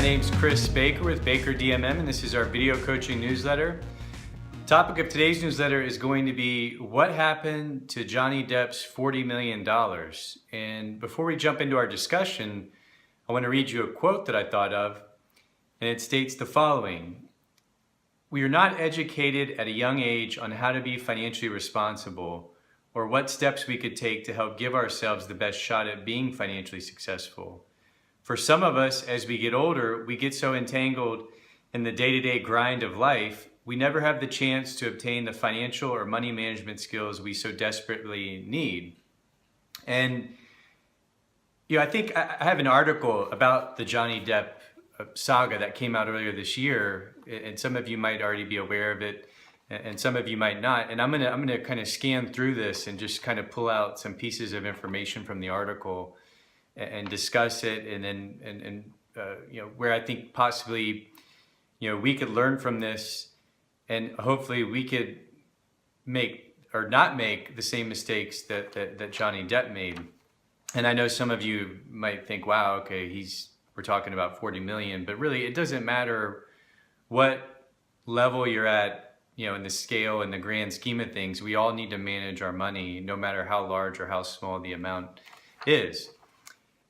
name's Chris Baker with Baker DMM, and this is our video coaching newsletter. The topic of today's newsletter is going to be what happened to Johnny Depp's $40 million. And before we jump into our discussion, I want to read you a quote that I thought of, and it states the following: "We are not educated at a young age on how to be financially responsible or what steps we could take to help give ourselves the best shot at being financially successful. For some of us, as we get older, we get so entangled in the day-to-day grind of life, we never have the chance to obtain the financial or money management skills we so desperately need." And I think I have an article about the Johnny Depp saga that came out earlier this year, and some of you might already be aware of it, and some of you might not. And I'm gonna kind of scan through this and just kind of pull out some pieces of information from the article and discuss it, and then where I think possibly we could learn from this, and hopefully we could make or not make the same mistakes that Johnny Depp made. And I know some of you might think, wow, okay, we're talking about 40 million, but really it doesn't matter what level you're at, in the scale and the grand scheme of things. We all need to manage our money, no matter how large or how small the amount is.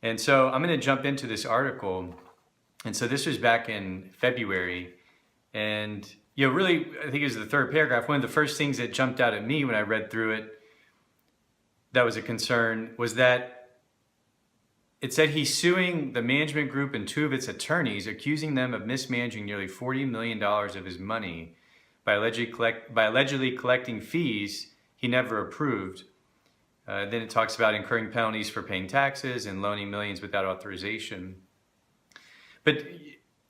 And so I'm going to jump into this article. And so this was back in February. And, really, I think it was the third paragraph. One of the first things that jumped out at me when I read through it that was a concern was that it said he's suing the management group and two of its attorneys, accusing them of mismanaging nearly $40 million of his money by allegedly collecting fees he never approved. Then it talks about incurring penalties for paying taxes and loaning millions without authorization.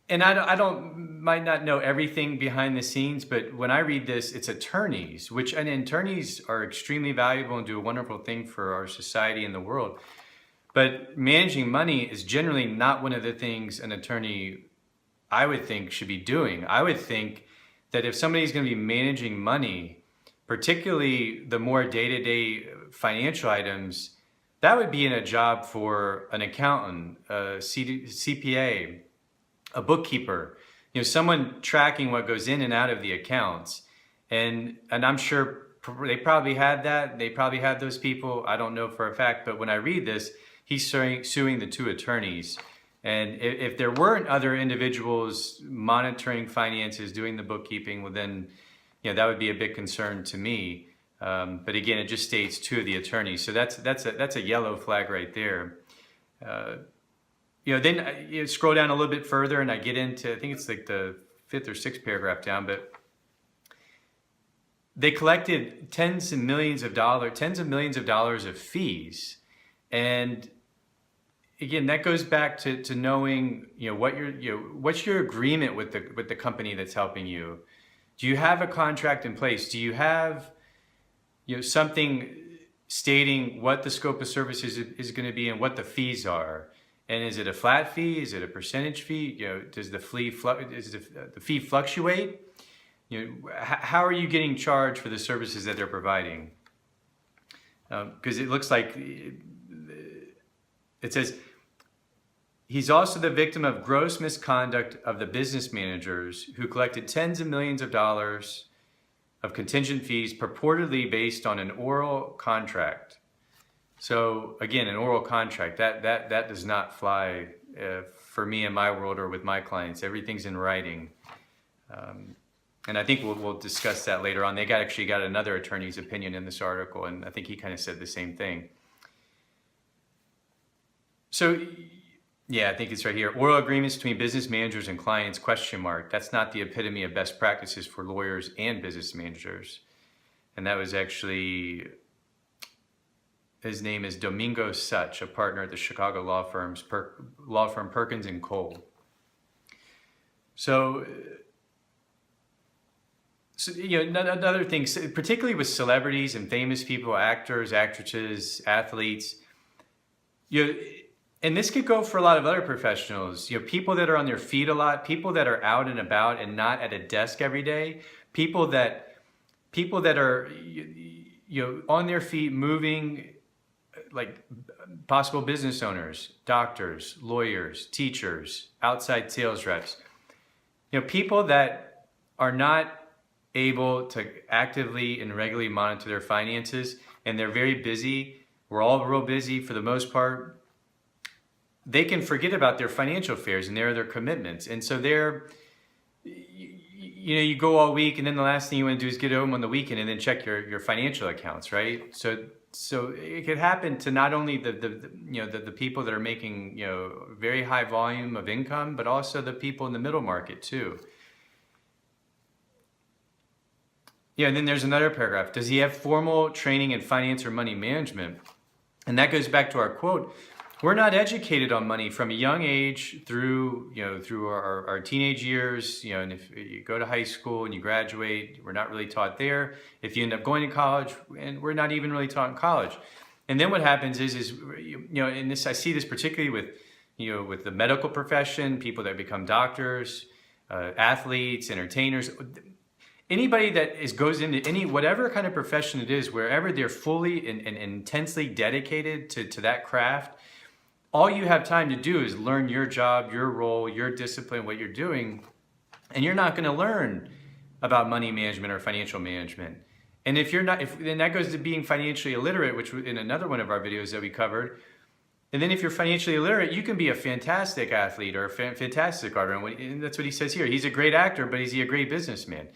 And I might not know everything behind the scenes, but when I read this, it's attorneys, and attorneys are extremely valuable and do a wonderful thing for our society and the world. But managing money is generally not one of the things an attorney, I would think, should be doing. I would think that if somebody's going to be managing money, particularly the more day-to-day financial items, that would be in a job for an accountant, a CPA, a bookkeeper, someone tracking what goes in and out of the accounts. And I'm sure they probably had that. They probably had those people. I don't know for a fact, but when I read this, he's suing the two attorneys. And if there weren't other individuals monitoring finances, doing the bookkeeping, well then, that would be a big concern to me. But again, it just states two of the attorneys. So that's a yellow flag right there. Then you scroll down a little bit further and I get into, I think it's like the fifth or sixth paragraph down, but they collected tens of millions of dollars of fees. And again, that goes back to knowing, what's your agreement with the company that's helping you? Do you have a contract in place? Do you have, something stating what the scope of services is going to be and what the fees are? And is it a flat fee? Is it a percentage fee? Does the fee fluctuate? How are you getting charged for the services that they're providing? Because it looks like it says, he's also the victim of gross misconduct of the business managers who collected tens of millions of dollars of contingent fees purportedly based on an oral contract. So again, an oral contract, that does not fly for me in my world or with my clients. Everything's in writing. And I think we'll discuss that later on. They actually got another attorney's opinion in this article, and I think he kind of said the same thing. So yeah, I think it's right here. Oral agreements between business managers and clients, ? That's not the epitome of best practices for lawyers and business managers. And that was actually, his name is Domingo Such, a partner at the Chicago law firm Perkins & Cole. So another thing, particularly with celebrities and famous people, actors, actresses, athletes, and this could go for a lot of other professionals, people that are on their feet a lot, people that are out and about and not at a desk every day, people that are on their feet moving like possible business owners, doctors, lawyers, teachers, outside sales reps, people that are not able to actively and regularly monitor their finances, and they're very busy. We're all real busy for the most part. They can forget about their financial affairs and their commitments. And so you go all week, and then the last thing you want to do is get home on the weekend and then check your financial accounts, right? So it could happen to not only the people that are making very high volume of income, but also the people in the middle market too. Yeah, and then there's another paragraph. Does he have formal training in finance or money management? And that goes back to our quote. We're not educated on money from a young age through our teenage years, and if you go to high school and you graduate, we're not really taught there. If you end up going to college, and we're not even really taught in college. And then what happens is and this, I see this particularly with the medical profession, people that become doctors, athletes, entertainers, anybody that goes into whatever kind of profession it is, wherever they're fully and intensely dedicated to that craft. All you have time to do is learn your job, your role, your discipline, what you're doing, and you're not going to learn about money management or financial management. And if you're not, then that goes to being financially illiterate, which in another one of our videos that we covered. And then if you're financially illiterate, you can be a fantastic athlete or a fantastic artist. And that's what he says here. He's a great actor, but is he a great businessman?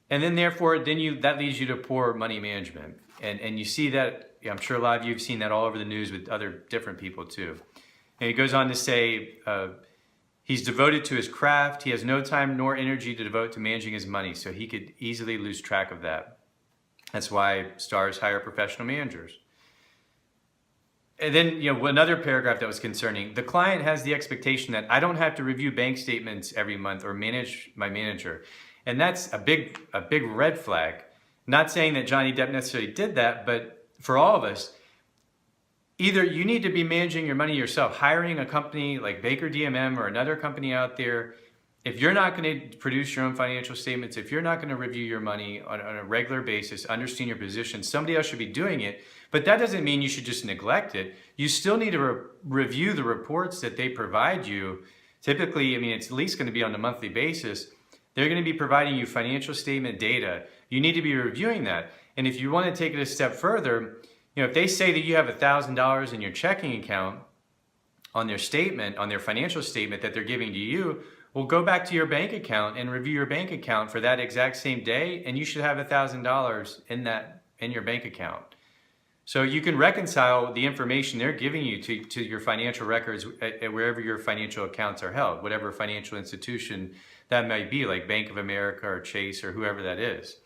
And then therefore, that leads you to poor money management. And you see that, I'm sure a lot of you have seen that all over the news with other different people too. And he goes on to say, he's devoted to his craft. He has no time nor energy to devote to managing his money, so he could easily lose track of that. That's why stars hire professional managers. And then, another paragraph that was concerning, the client has the expectation that I don't have to review bank statements every month or manage my manager. And that's a big red flag. Not saying that Johnny Depp necessarily did that, but for all of us, either you need to be managing your money yourself, hiring a company like Baker DMM or another company out there. If you're not going to produce your own financial statements, if you're not going to review your money on a regular basis, understand your position, somebody else should be doing it. But that doesn't mean you should just neglect it. You still need to review the reports that they provide you. Typically, it's at least going to be on a monthly basis. They're going to be providing you financial statement data. You need to be reviewing that. And if you want to take it a step further, if they say that you have $1,000 in your checking account on their statement, on their financial statement that they're giving to you, well, go back to your bank account and review your bank account for that exact same day, and you should have $1,000 in your bank account. So you can reconcile the information they're giving you to your financial records at wherever your financial accounts are held, whatever financial institution that might be, like Bank of America or Chase or whoever that is.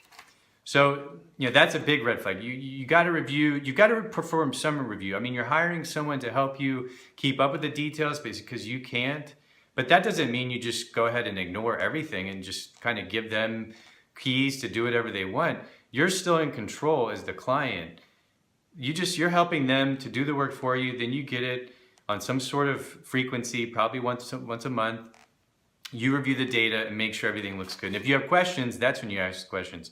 So, that's a big red flag. You got to review, you got to perform some review. You're hiring someone to help you keep up with the details because you can't, but that doesn't mean you just go ahead and ignore everything and just kind of give them keys to do whatever they want. You're still in control as the client. You're helping them to do the work for you. Then you get it on some sort of frequency, probably once a month. You review the data and make sure everything looks good. And if you have questions, that's when you ask questions.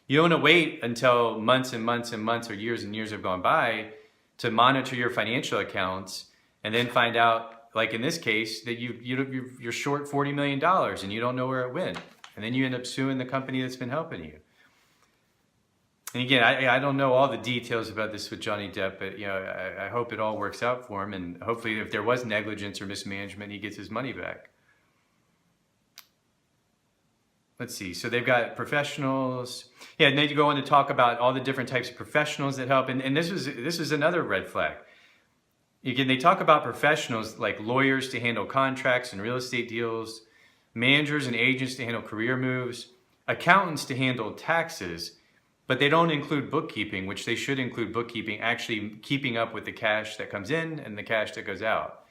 You don't want to wait until months and months and months or years and years have gone by to monitor your financial accounts and then find out, like in this case, that you're short $40 million and you don't know where it went. And then you end up suing the company that's been helping you. And again, I don't know all the details about this with Johnny Depp, but I hope it all works out for him. And hopefully if there was negligence or mismanagement, he gets his money back. Let's see, so they've got professionals. Yeah, and then you go on to talk about all the different types of professionals that help. And this is another red flag. Again, they talk about professionals like lawyers to handle contracts and real estate deals, managers and agents to handle career moves, accountants to handle taxes, but they don't include bookkeeping, which they should include bookkeeping, actually keeping up with the cash that comes in and the cash that goes out.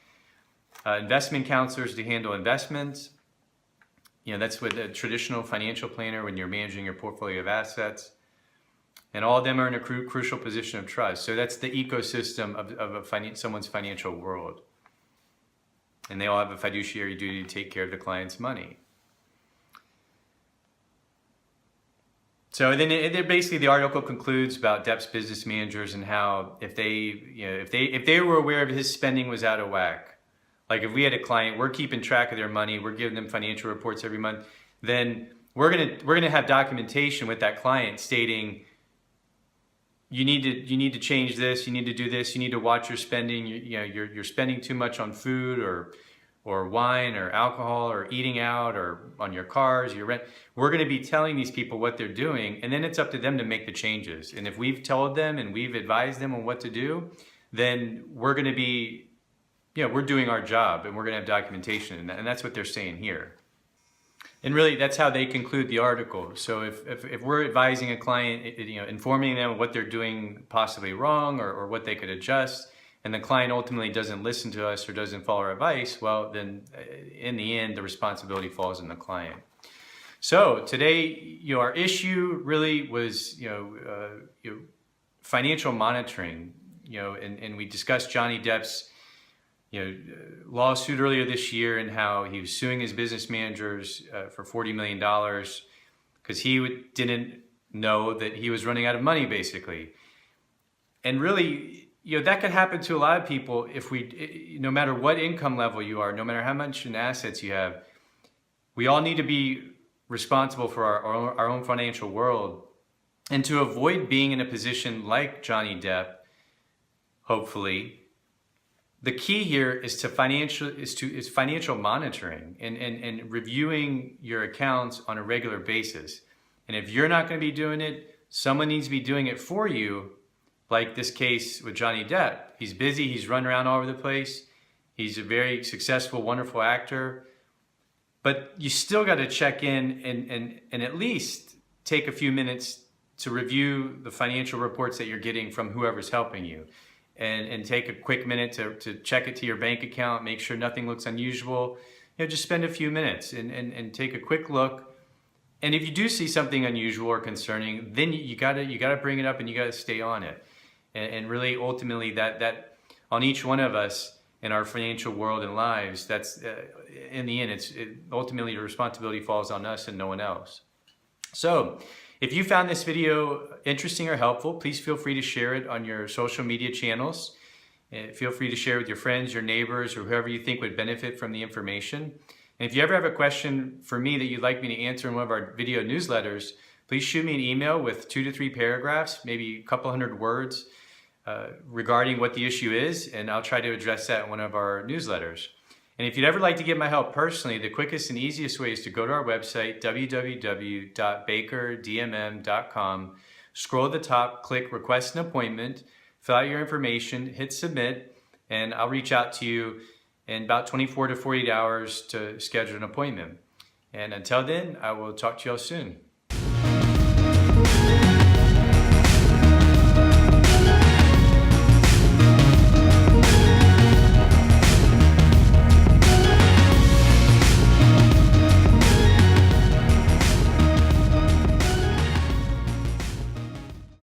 Investment counselors to handle investments. That's with a traditional financial planner when you're managing your portfolio of assets. And all of them are in a crucial position of trust. So that's the ecosystem of someone's financial world. And they all have a fiduciary duty to take care of the client's money. So then basically the article concludes about Depp's business managers and how if they were aware of his spending was out of whack, like if we had a client, we're keeping track of their money, we're giving them financial reports every month, then we're gonna have documentation with that client stating you need to change this, you need to do this, you need to watch your spending, you're spending too much on food or wine or alcohol or eating out or on your cars, your rent. We're going to be telling these people what they're doing, and then it's up to them to make the changes. And if we've told them and we've advised them on what to do, then we're going to be, we're doing our job and we're going to have documentation. And that's what they're saying here. And really, that's how they conclude the article. So if we're advising a client, informing them what they're doing possibly wrong or what they could adjust, and the client ultimately doesn't listen to us or doesn't follow our advice, well, then in the end, the responsibility falls on the client. So today, our issue really was, financial monitoring, and we discussed Johnny Depp's, lawsuit earlier this year and how he was suing his business managers for $40 million because he didn't know that he was running out of money, basically. And really, that could happen to a lot of people if no matter what income level you are, no matter how much in assets you have, we all need to be responsible for our own financial world. And to avoid being in a position like Johnny Depp, hopefully, the key here is financial monitoring and reviewing your accounts on a regular basis. And if you're not going to be doing it, someone needs to be doing it for you. Like this case with Johnny Depp. He's busy, he's running around all over the place. He's a very successful, wonderful actor. But you still got to check in and at least take a few minutes to review the financial reports that you're getting from whoever's helping you. And take a quick minute to check it to your bank account, make sure nothing looks unusual. Just spend a few minutes and take a quick look. And if you do see something unusual or concerning, then you gotta bring it up and you gotta stay on it. And really, ultimately, that on each one of us in our financial world and lives, that's in the end, ultimately the responsibility falls on us and no one else. So, if you found this video interesting or helpful, please feel free to share it on your social media channels. Feel free to share with your friends, your neighbors, or whoever you think would benefit from the information. And if you ever have a question for me that you'd like me to answer in one of our video newsletters, please shoot me an email with 2 to 3 paragraphs, maybe a couple hundred words, regarding what the issue is, and I'll try to address that in one of our newsletters. And if you'd ever like to get my help personally, the quickest and easiest way is to go to our website, www.bakerdmm.com, scroll to the top, click Request an Appointment, fill out your information, hit Submit, and I'll reach out to you in about 24 to 48 hours to schedule an appointment. And until then, I will talk to you all soon.